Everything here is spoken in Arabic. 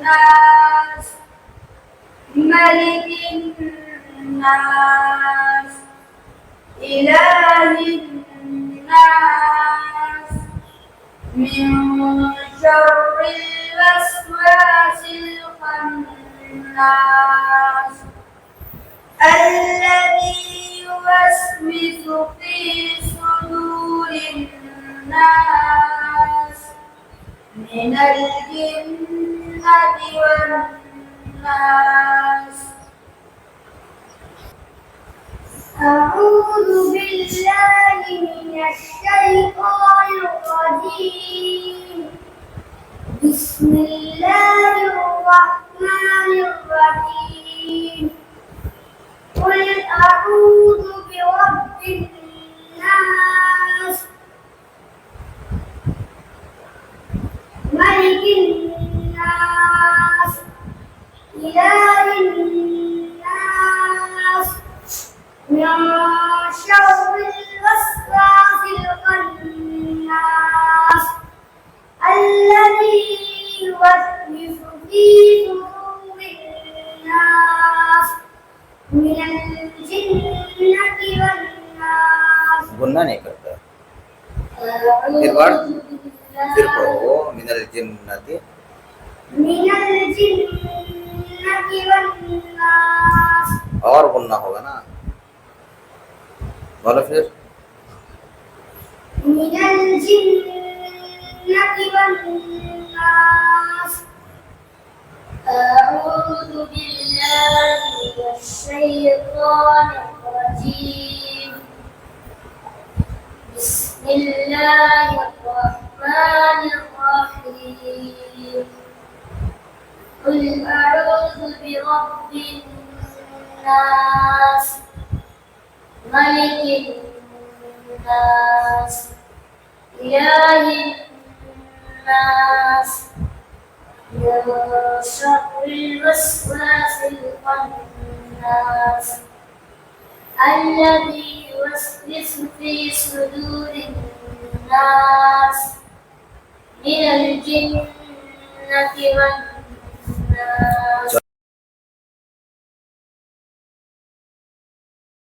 الناس ملك الناس إله الناس من شر الوسواس الخناس الذي يوسوس في صدور الناس من الجنة والناس. أعوذ بالله من الشيطان الرجيم. بسم الله الرحمن الرحيم. قل أعوذ برب الناس ملك الناس إله الناس من شر الوسواس الخناس الذي يوسوس في صدور الناس من الجنة والناس. गुन्ना नहीं करता। फिर पढ़ो मिनल जिन्नति والناس. और गुन्ना होगा ना, बोलो फिर। من الجنة والناس. أعوذ بالله من الشيطان الرجيم. بسم الله الرحمن الرحيم. قل أعوذ برب الناس ملك الناس إله الناس من شر الوسواس الخناس الذي يوسوس في صدور الناس من الجنة والناس.